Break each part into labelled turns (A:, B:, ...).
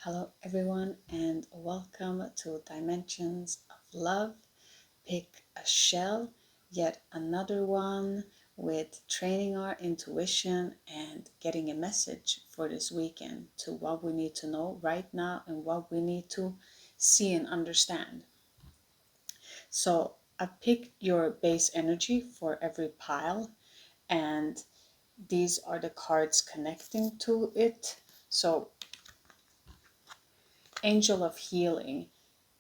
A: Hello, everyone, and welcome to Dimensions of Love. Pick a shell, yet another one with training our intuition and getting a message for this weekend to what we need to know right now and what we need to see and understand. So, I picked your base energy for every pile, and these are the cards connecting to it. So, Angel of Healing,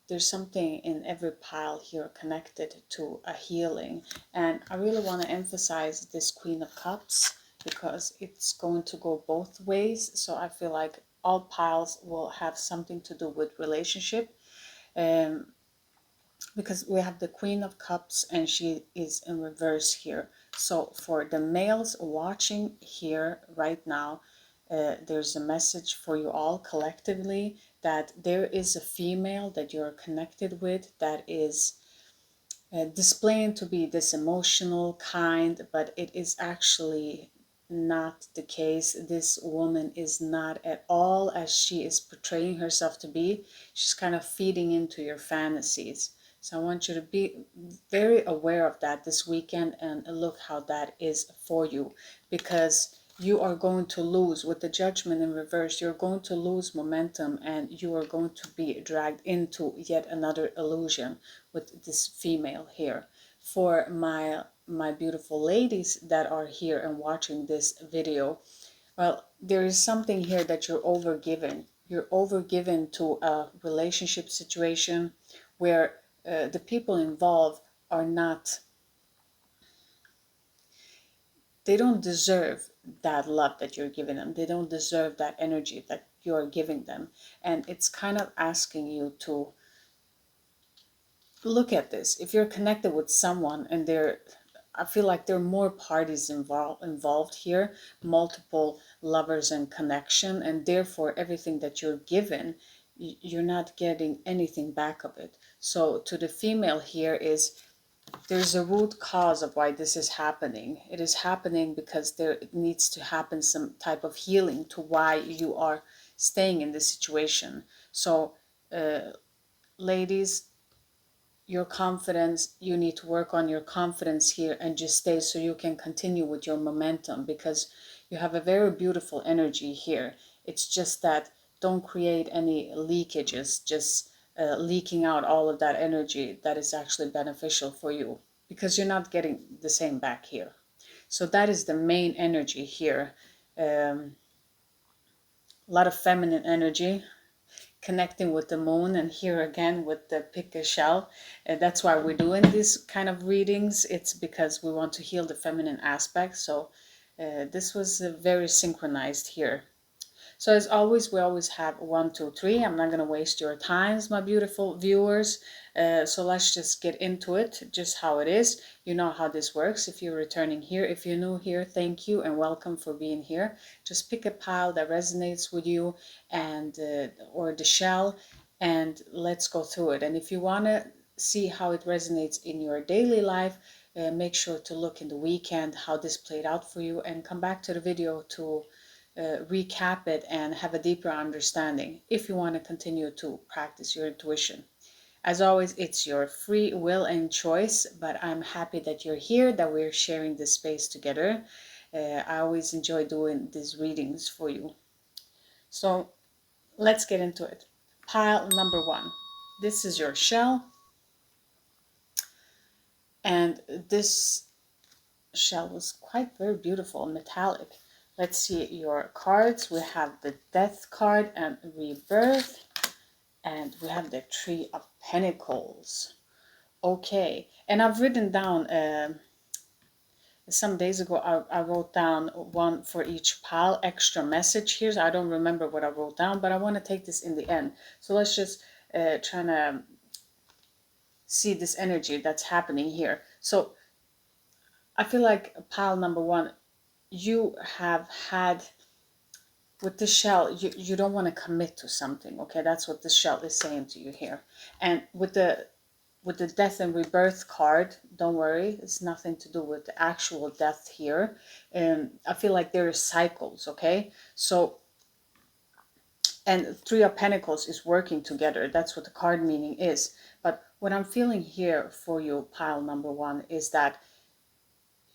A: there's something in every pile here connected to a healing. And I really want to emphasize this Queen of Cups because it's going to go both ways. So I feel like all piles will have something to do with relationship. Um, because we have the Queen of Cups and she is in reverse here. So for the males watching here right now, there's a message for you all collectively that there is a female that you're connected with that is displaying to be this emotional, kind, but it is actually not the case. This woman is not at all as she is portraying herself to be. She's kind of feeding into your fantasies. So I want you to be very aware of that this weekend and look how that is for you, because you are going to lose with the Judgment in reverse. You're going to lose momentum and you are going to be dragged into yet another illusion with this female here. For my beautiful ladies that are here and watching this video, well, there is something here that you're overgiven. You're overgiven to a relationship situation where the people involved are not, they don't deserve that love that you're giving them. They don't deserve that energy that you're giving them. And it's kind of asking you to look at this. If you're connected with someone and I feel like there are more parties involved here, multiple lovers and connection, and therefore everything that you're given, you're not getting anything back of it. So to the female here is, there's a root cause of why this is happening. It is happening because there needs to happen some type of healing to why you are staying in this situation. So ladies, your confidence, you need to work on your confidence here and just stay so you can continue with your momentum, because you have a very beautiful energy here. It's just that don't create any leakages, just leaking out all of that energy that is actually beneficial for you, because you're not getting the same back here. So that is the main energy here. A lot of feminine energy connecting with the moon, and here again with the pick a shell. That's why we're doing these kind of readings. It's because we want to heal the feminine aspect. So this was very synchronized here. So as always, we always have 1, 2, 3. I'm not going to waste your times, my beautiful viewers. So let's just get into it, just how it is. You know how this works. If you're returning here, if you're new here, thank you and welcome for being here. Just pick a pile that resonates with you, and or the shell, and let's go through it. And if you want to see how it resonates in your daily life, make sure to look in the weekend how this played out for you, and come back to the video to recap it and have a deeper understanding if you want to continue to practice your intuition. As always, it's your free will and choice, but I'm happy that you're here, that we're sharing this space together. I always enjoy doing these readings for you. So let's get into it. Pile number 1. This is your shell, and this shell was quite very beautiful, metallic. Let's see your cards. We have the Death card and Rebirth, and we have the Three of Pentacles. Okay, and I've written down some days ago, I wrote down one for each pile, extra message here. So I don't remember what I wrote down, but I want to take this in the end. So let's just try to see this energy that's happening here. So I feel like pile number 1, you have had, with the shell, you don't want to commit to something. Okay, that's what the shell is saying to you here. And with the Death and Rebirth card, don't worry, it's nothing to do with the actual death here. And I feel like there are cycles. Okay, so And Three of Pentacles is working together. That's what the card meaning is. But what I'm feeling here for you, pile number one, is that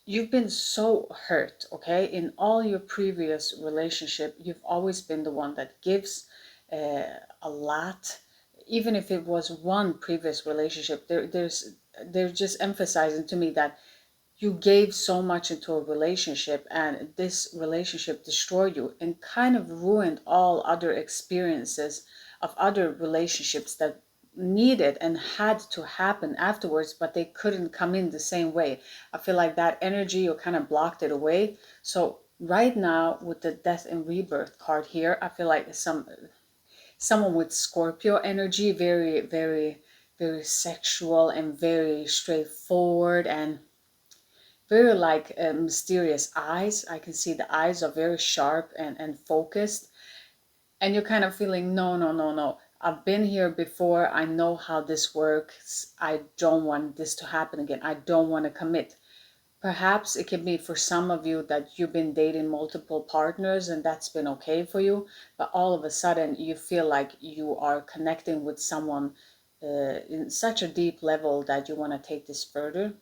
A: you've been so hurt, okay? In all your previous relationship, you've always been the one that gives a lot. Even if it was one previous relationship, they're just emphasizing to me that you gave so much into a relationship, and this relationship destroyed you and kind of ruined all other experiences of other relationships that needed and had to happen afterwards, but they couldn't come in the same way. I feel like that energy, you kind of blocked it away. So right now with the death and rebirth card here, I feel like someone with Scorpio energy, very, very, very sexual and very straightforward, and very like mysterious eyes. I can see the eyes are very sharp and focused. And you're kind of feeling, no, no, no, no. I've been here before. I know how this works. I don't want this to happen again. I don't want to commit. Perhaps it can be for some of you that you've been dating multiple partners and that's been okay for you. But all of a sudden you feel like you are connecting with someone in such a deep level that you want to take this further.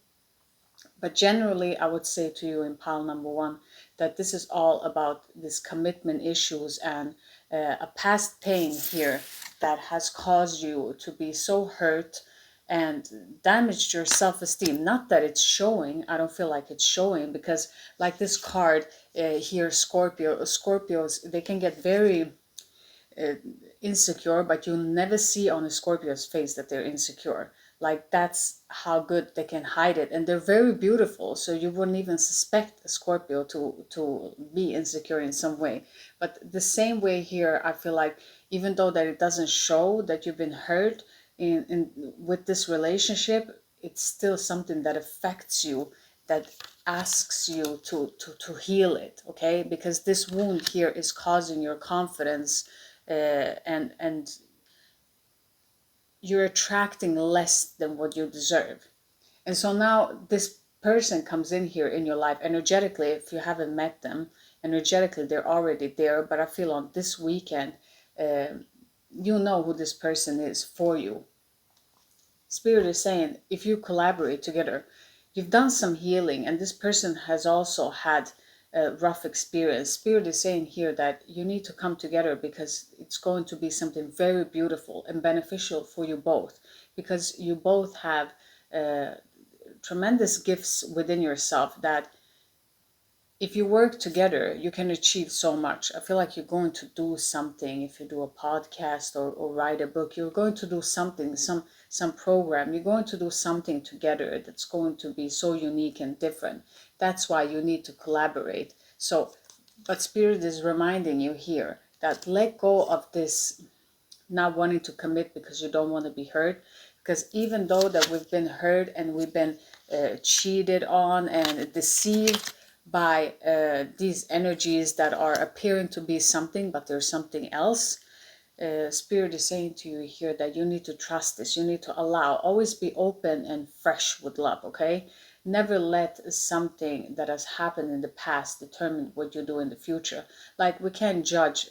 A: But generally, I would say to you in pile number one that this is all about this commitment issues and a past pain here that has caused you to be so hurt and damaged your self-esteem. Not that it's showing. I don't feel like it's showing, because like this card here, Scorpios, they can get very insecure, but you'll never see on a Scorpio's face that they're insecure. Like, that's how good they can hide it, and they're very beautiful, so you wouldn't even suspect a Scorpio to be insecure in some way. But the same way here, I feel like even though that it doesn't show that you've been hurt in with this relationship, it's still something that affects you, that asks you to heal it, okay? Because this wound here is causing your confidence, and you're attracting less than what you deserve. And so now this person comes in here in your life energetically. If you haven't met them energetically, they're already there. But I feel on this weekend, you know who this person is for you. Spirit is saying, if you collaborate together, you've done some healing, and this person has also had a rough experience. Spirit is saying here that you need to come together, because it's going to be something very beautiful and beneficial for you both, because you both have tremendous gifts within yourself that if you work together, you can achieve so much. I feel like you're going to do something. If you do a podcast or write a book, you're going to do something, some program. You're going to do something together that's going to be so unique and different. That's why you need to collaborate. So, but Spirit is reminding you here that let go of this not wanting to commit because you don't want to be hurt. Because even though that we've been hurt and we've been cheated on and deceived by these energies that are appearing to be something, but there's something else, Spirit is saying to you here that you need to trust this. You need to allow, always be open and fresh with love, okay? Never let something that has happened in the past determine what you do in the future. Like, we can't judge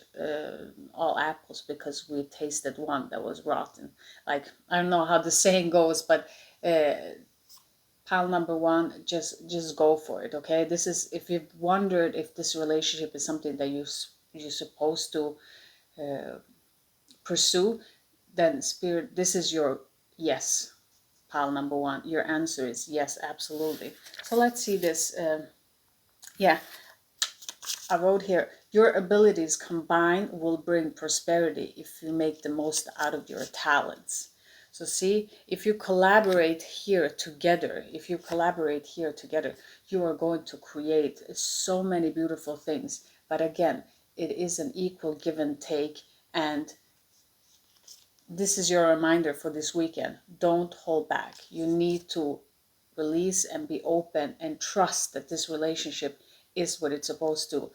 A: all apples because we tasted one that was rotten. Like, I don't know how the saying goes, but pile number one, just go for it, okay? This is, if you've wondered if this relationship is something that you're supposed to pursue, then Spirit, this is your yes. Pile number one, your answer is yes, absolutely. So let's see this. Yeah, I wrote here, your abilities combined will bring prosperity if you make the most out of your talents. So see, if you collaborate here together, you are going to create so many beautiful things. But again, it is an equal give and take, and this is your reminder for this weekend. Don't hold back. You need to release and be open and trust that this relationship is what it's supposed to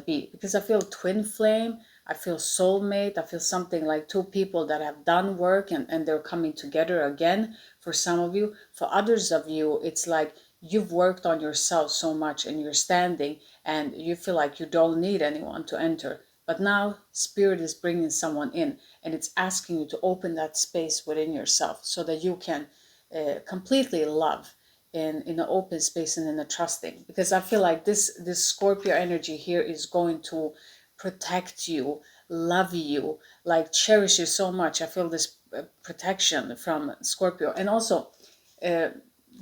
A: be. Because I feel twin flame, I feel soulmate, I feel something like two people that have done work and they're coming together again for some of you. For others of you, it's like you've worked on yourself so much and you're standing and you feel like you don't need anyone to enter. But now Spirit is bringing someone in, and it's asking you to open that space within yourself so that you can completely love in an open space and in a trusting. Because I feel like this Scorpio energy here is going to protect you, love you, like cherish you so much. I feel this protection from Scorpio. And also,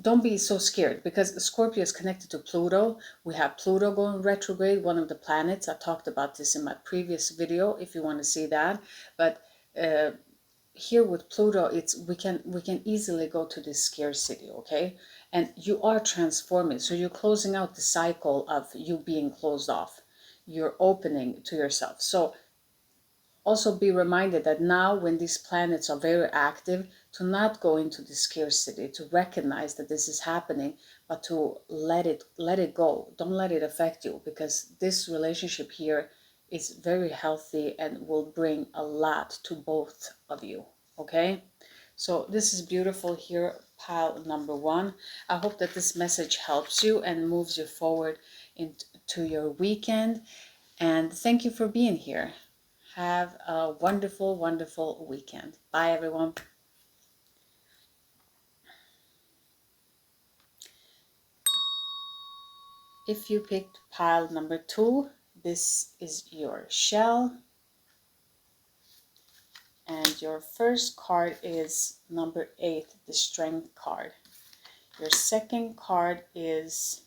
A: don't be so scared, because Scorpio is connected to Pluto. We have Pluto going retrograde, one of the planets. I talked about this in my previous video if you want to see that. But here with Pluto, it's we can easily go to this scarcity, okay? And you are transforming. So you're closing out the cycle of you being closed off. You're opening to yourself. So also be reminded that now when these planets are very active, to not go into the scarcity, to recognize that this is happening, but to let it go. Don't let it affect you, because this relationship here is very healthy and will bring a lot to both of you. Okay, so this is beautiful here, pile number one. I hope that this message helps you and moves you forward into your weekend. And thank you for being here. Have a wonderful, wonderful weekend. Bye, everyone. If you picked pile number two, this is your shell. And your first card is number 8, the Strength card. Your second card is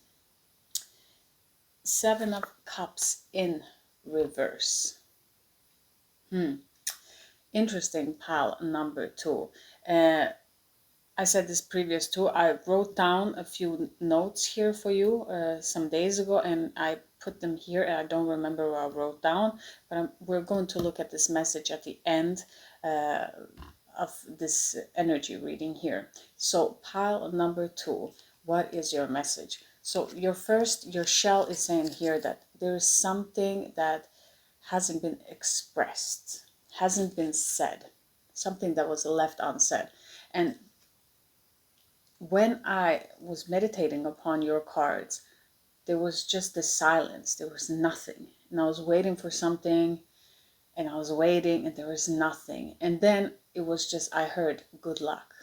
A: 7 of Cups in reverse. Interesting, pile number 2. I said this previous too. I wrote down a few notes here for you some days ago, and I put them here, and I don't remember what I wrote down, but we're going to look at this message at the end of this energy reading here. So pile number 2, what is your message? So your shell is saying here that there is something that hasn't been expressed, hasn't been said, something that was left unsaid. And when I was meditating upon your cards, there was just this silence. There was nothing. And I was waiting for something, and I was waiting, and there was nothing. And then it was just, I heard good luck.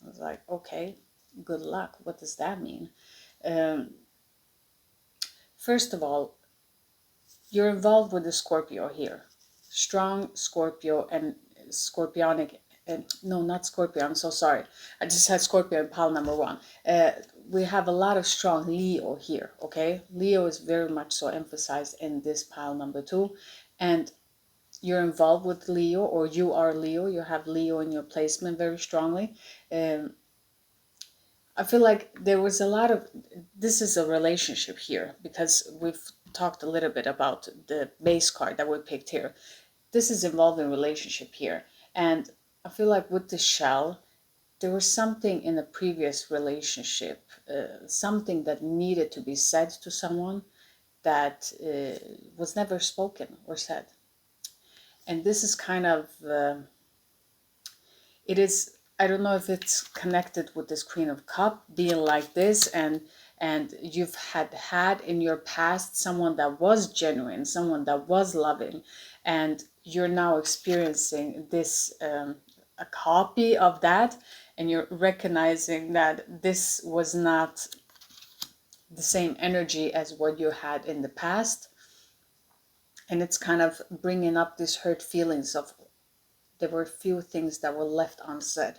A: I was like, okay, good luck. What does that mean? First of all, you're involved with the Scorpio here. Strong Scorpio and Scorpionic. No, not Scorpio. I'm so sorry. I just had Scorpio in pile number 1. We have a lot of strong Leo here. Okay, Leo is very much so emphasized in this pile number 2, and you're involved with Leo, or you are Leo. You have Leo in your placement very strongly. I feel like there was a lot of, this is a relationship here, because we've talked a little bit about the base card that we picked here. This is involving relationship here. And I feel like with the shell, there was something in a previous relationship, something that needed to be said to someone that was never spoken or said. And this is kind of, it is, I don't know if it's connected with this Queen of Cup being like this, and you've had in your past someone that was genuine, someone that was loving, and you're now experiencing this a copy of that, and you're recognizing that this was not the same energy as what you had in the past, and it's kind of bringing up these hurt feelings of there were few things that were left unsaid.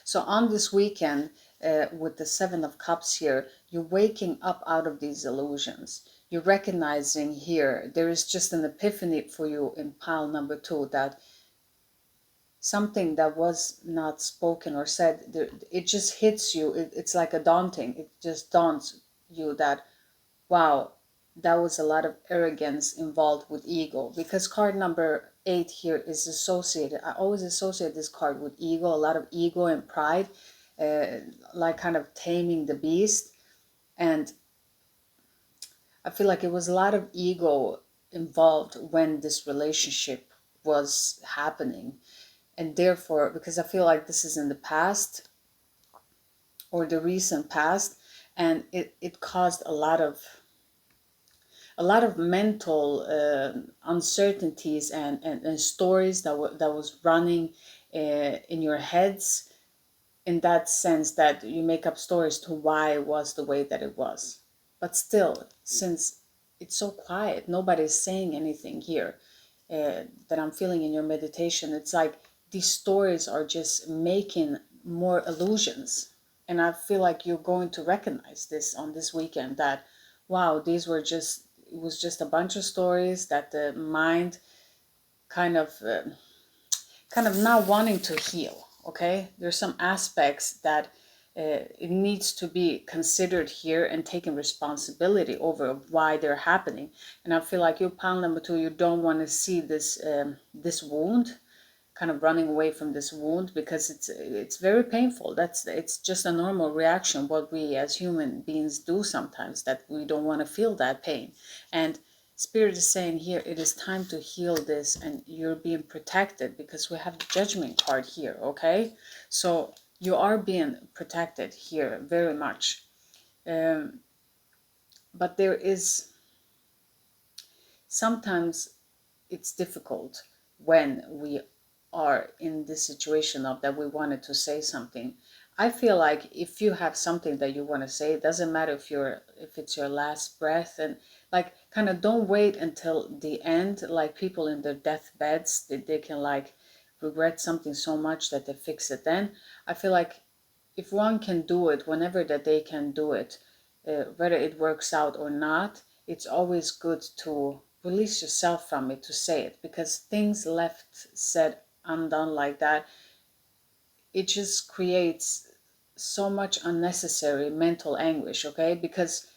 A: So on this weekend, with the 7 of Cups here, you're waking up out of these illusions. You're recognizing here, there is just an epiphany for you in pile number 2, that something that was not spoken or said, it just hits you. It's like a daunting. It just daunts you that, wow, that was a lot of arrogance involved with ego, because card number 8 here is associated, I always associate this card with ego, a lot of ego and pride, like kind of taming the beast. And I feel like it was a lot of ego involved when this relationship was happening. And therefore, because I feel like this is in the past or the recent past, and it caused a lot of, a lot of mental uncertainties and stories that was running in your heads, in that sense that you make up stories to why it was the way that it was. But still, since it's so quiet, nobody's saying anything here that I'm feeling in your meditation, it's like these stories are just making more illusions. And I feel like you're going to recognize this on this weekend, that wow, these were just, it was just a bunch of stories that the mind kind of not wanting to heal. Okay, there's some aspects that it needs to be considered here and taking responsibility over why they're happening. And I feel like you, pile number 2, you don't want to see this this wound, kind of running away from this wound, because it's very painful. It's just a normal reaction, what we as human beings do sometimes, that we don't want to feel that pain. And Spirit is saying here, it is time to heal this, and you're being protected because we have the Judgment card here. Okay, so you are being protected here very much, but there is sometimes it's difficult when we are in this situation of that we wanted to say something. I feel like if you have something that you want to say, it doesn't matter if it's your last breath, and like kind of don't wait until the end, like people in their deathbeds, they can like regret something so much that they fix it then. I feel like if one can do it whenever that they can do it, whether it works out or not, it's always good to release yourself from it, to say it, because things left said undone like that, it just creates so much unnecessary mental anguish. Okay, because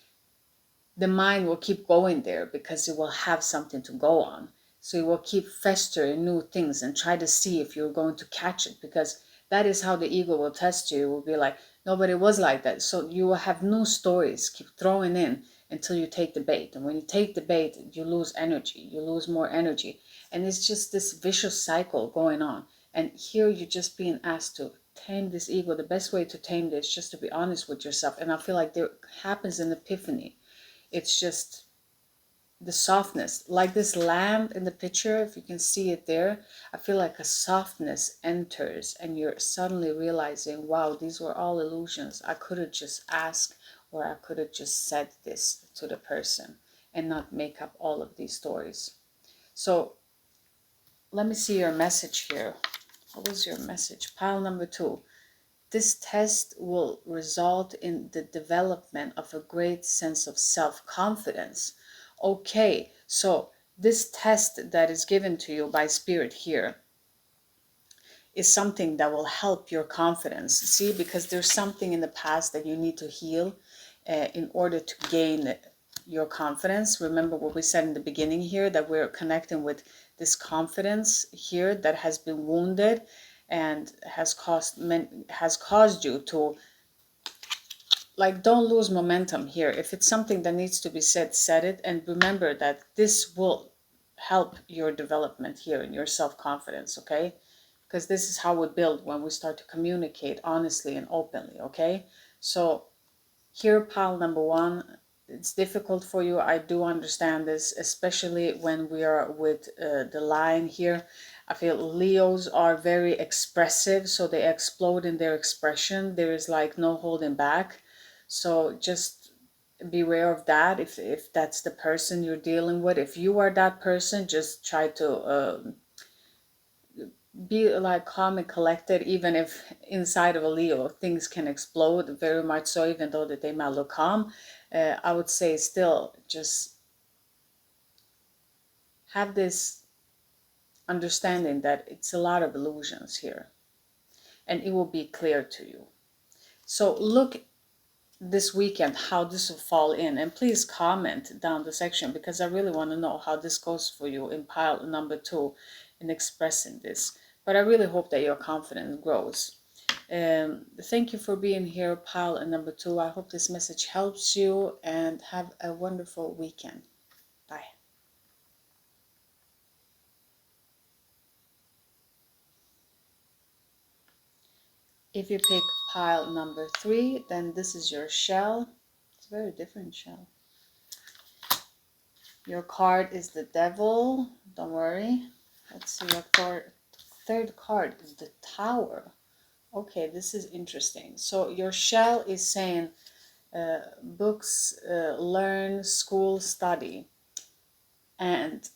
A: the mind will keep going there because it will have something to go on. So it will keep festering new things and try to see if you're going to catch it, because that is how the ego will test you. It will be like, nobody was like that. So you will have new stories, keep throwing in until you take the bait. And when you take the bait, you lose energy, you lose more energy. And it's just this vicious cycle going on. And here you're just being asked to tame this ego. The best way to tame this is just to be honest with yourself. And I feel like there happens an epiphany. It's just the softness, like this lamb in the picture, if you can see it there. I feel like a softness enters and you're suddenly realizing, wow, these were all illusions. I could have just asked, or I could have just said this to the person and not make up all of these stories. So let me see your message here. What was your message? Pile number 2. This test will result in the development of a great sense of self-confidence. Okay, so this test that is given to you by Spirit here is something that will help your confidence. See, because there's something in the past that you need to heal in order to gain your confidence. Remember what we said in the beginning here, that we're connecting with this confidence here that has been wounded and has caused you to, like, don't lose momentum here. If it's something that needs to be said, said it, and remember that this will help your development here and your self-confidence. Okay, because this is how we build, when we start to communicate honestly and openly. Okay, so here, pile number 1, it's difficult for you. I do understand this, especially when we are with the line here. I feel Leos are very expressive, so they explode in their expression. There is like no holding back. So just beware of that. If that's the person you're dealing with, if you are that person, just try to be like calm and collected, even if inside of a Leo things can explode very much so, even though that they might look calm. I would say still just have this understanding that it's a lot of illusions here, and it will be clear to you. So look this weekend how this will fall in, and please comment down the section, because I really want to know how this goes for you in pile number 2 in expressing this. But I really hope that your confidence grows. Thank you for being here, pile number 2. I hope this message helps you, and have a wonderful weekend. Bye. If you pick pile number 3, then this is your shell. It's a very different shell. Your card is the Devil. Don't worry. Let's see your third card is the Tower. Okay, this is interesting. So your shell is saying books, learn, school, study. And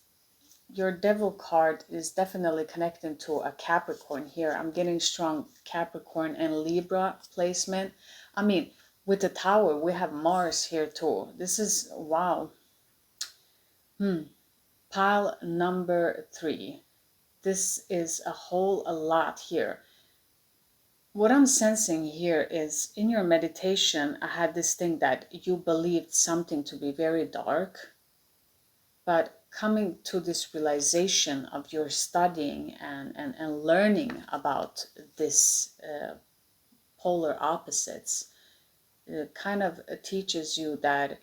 A: your Devil card is definitely connecting to a Capricorn here. I'm getting strong Capricorn and Libra placement. I mean, with the Tower, we have Mars here too. This is, wow. Pile number 3. This is a lot here. What I'm sensing here is in your meditation, I had this thing that you believed something to be very dark, but coming to this realization of your studying and learning about this polar opposites kind of teaches you that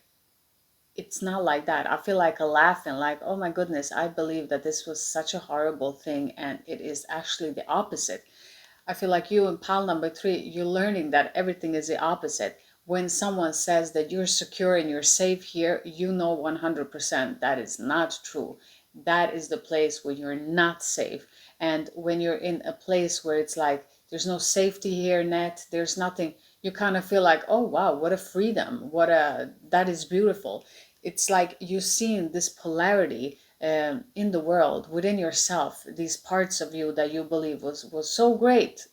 A: it's not like that. I feel like laughing, like, oh my goodness, I believe that this was such a horrible thing, and it is actually the opposite. I feel like you in pile number 3, you're learning that everything is the opposite. When someone says that you're secure and you're safe here, you know 100% that is not true. That is the place where you're not safe. And when you're in a place where it's like, there's no safety here, net, there's nothing, you kind of feel like, oh wow, what a freedom, that is beautiful. It's like you're seeing this polarity in the world, within yourself, these parts of you that you believe was so great,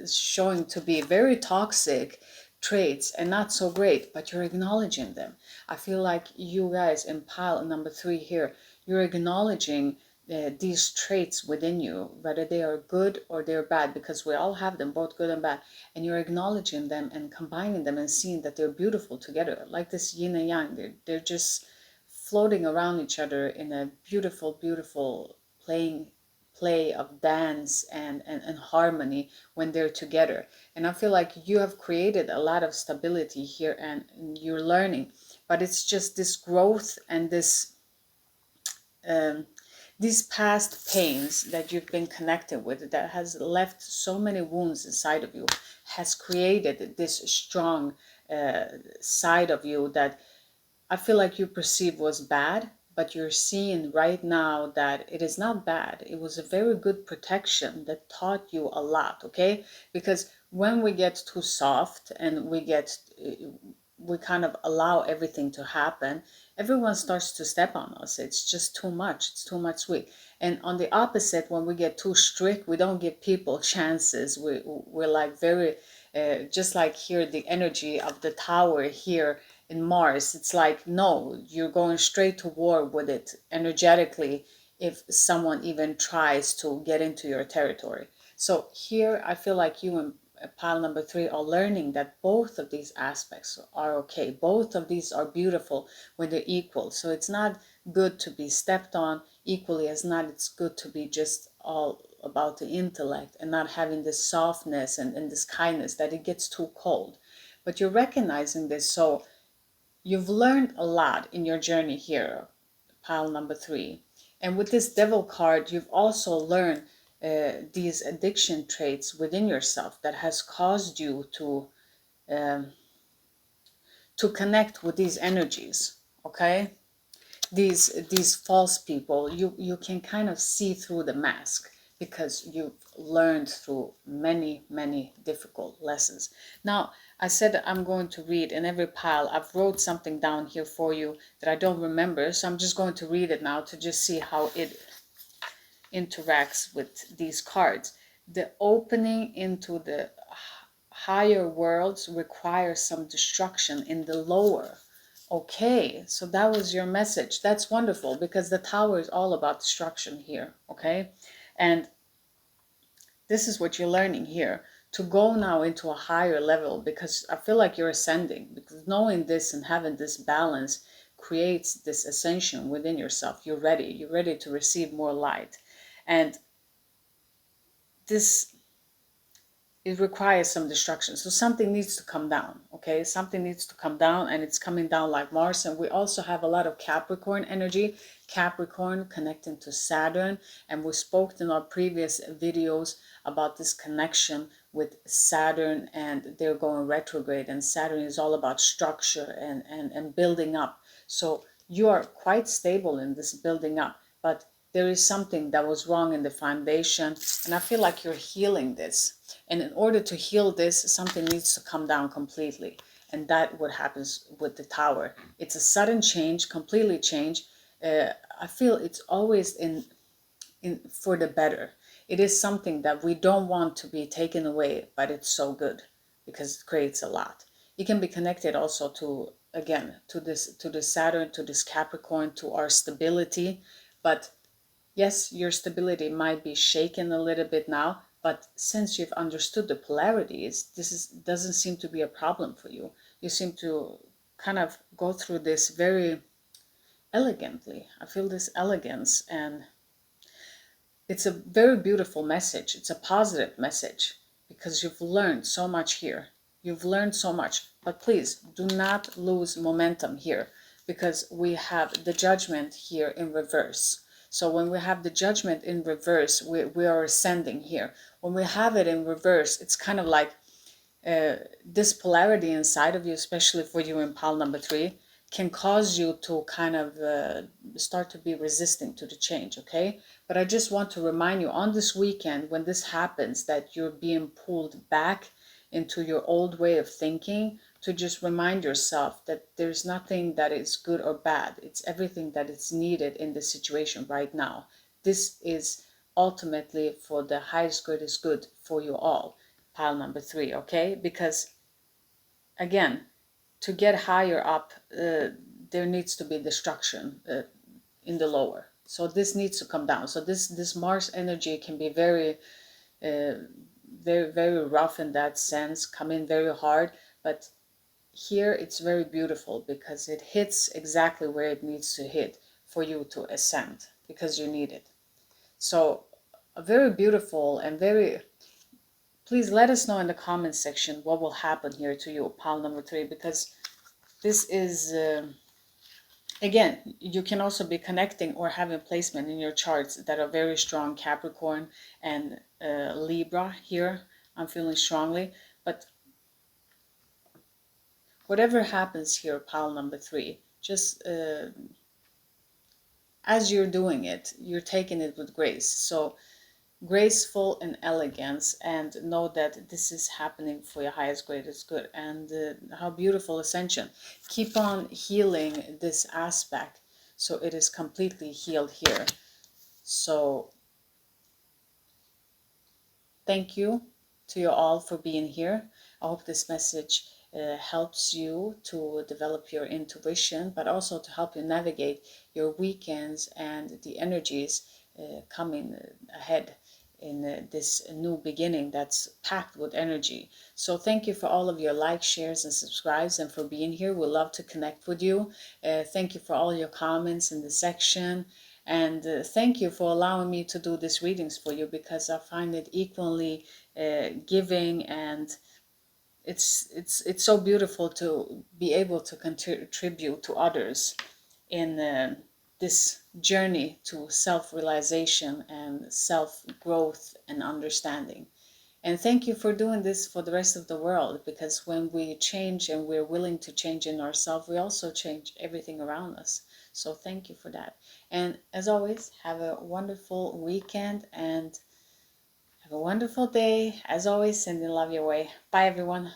A: showing to be very toxic traits and not so great, but you're acknowledging them. I feel like you guys in pile number 3 here, you're acknowledging these traits within you, whether they are good or they're bad, because we all have them, both good and bad, and you're acknowledging them and combining them and seeing that they're beautiful together, like this yin and yang. They're just floating around each other in a beautiful, beautiful play of dance and harmony when they're together. And I feel like you have created a lot of stability here, and you're learning, but it's just this growth and um, these past pains that you've been connected with that has left so many wounds inside of you, has created this strong side of you that I feel like you perceive was bad, but you're seeing right now that it is not bad. It was a very good protection that taught you a lot, okay? Because when we get too soft and we kind of allow everything to happen, everyone starts to step on us. It's just too much. It's too much sweet. And on the opposite, when we get too strict, we don't give people chances. We're like very, just like here, the energy of the Tower here in Mars, it's like, no, you're going straight to war with it energetically if someone even tries to get into your territory. So here I feel like you and pile number 3 are learning that both of these aspects are okay. Both of these are beautiful when they're equal. So it's not good to be stepped on equally as not it's good to be just all about the intellect and not having this softness and this kindness that it gets too cold. But you're recognizing this, so you've learned a lot in your journey here, pile number 3. And with this Devil card, you've also learned these addiction traits within yourself that has caused you um, to connect with these energies, okay? These false people, you can kind of see through the mask because you've learned through many difficult lessons. Now, I said I'm going to read in every pile. I've wrote something down here for you that I don't remember, so I'm just going to read it now to just see how it interacts with these cards. The opening into the higher worlds requires some destruction in the lower. Okay, so that was your message. That's wonderful, because the Tower is all about destruction here, okay? And this is what you're learning here, to go now into a higher level, because I feel like you're ascending, because knowing this and having this balance creates this ascension within yourself. You're ready to receive more light. And this, it requires some destruction. So something needs to come down, okay? Something needs to come down, and it's coming down like Mars. And we also have a lot of Capricorn energy, Capricorn connecting to Saturn. And we spoke in our previous videos about this connection with Saturn, and they're going retrograde. And Saturn is all about structure and building up. So You are quite stable in this building up, but there is something that was wrong in the foundation, and I feel like you're healing this. And in order to heal this, something needs to come down completely. And that what happens with the Tower. It's a sudden change, completely change. I feel it's always in for the better. It is something that we don't want to be taken away, but it's so good because it creates a lot. It can be connected also to, again, to this Saturn, to this Capricorn, to our stability. But yes, your stability might be shaken a little bit now, but since you've understood the polarities, doesn't seem to be a problem for you. You seem to kind of go through this very elegantly. I feel this elegance, and it's a very beautiful message. It's a positive message because you've learned so much here. You've learned so much, but please do not lose momentum here because we have the Judgment here in reverse. So when we have the Judgment in reverse, we are ascending here. When we have it in reverse, it's kind of like this polarity inside of you, especially for you in pile number 3, can cause you to kind of start to be resistant to the change, okay? But I just want to remind you on this weekend, when this happens, that you're being pulled back into your old way of thinking, to just remind yourself that there's nothing that is good or bad. It's everything that is needed in the situation right now. This is ultimately for the highest greatest good for you all, pile number 3, okay? Because again, to get higher up, there needs to be destruction in the lower. So this needs to come down. So this Mars energy can be very, very rough in that sense, come in very hard. But here it's very beautiful because it hits exactly where it needs to hit for you to ascend because you need it. So a very beautiful and very, please let us know in the comments section what will happen here to you, pile number 3, because this is, again, you can also be connecting or having placement in your charts that are very strong, Capricorn and Libra here. I'm feeling strongly, but whatever happens here, pile number 3, just as you're doing it, you're taking it with grace. So graceful and elegance, and know that this is happening for your highest greatest good. And how beautiful ascension. Keep on healing this aspect so it is completely healed here. So thank you to you all for being here. I hope this message helps you to develop your intuition, but also to help you navigate your weekends and the energies coming ahead in this new beginning that's packed with energy. So thank you for all of your likes, shares, and subscribes, and for being here. We love to connect with you. Thank you for all your comments in the section. And thank you for allowing me to do these readings for you, because I find it equally giving, and it's so beautiful to be able to contribute to others in this journey to self-realization and self-growth and understanding. And thank you for doing this for the rest of the world, because when we change and we're willing to change in ourselves, we also change everything around us. So thank you for that. And as always, have a wonderful weekend and have a wonderful day. As always, sending love your way. Bye, everyone.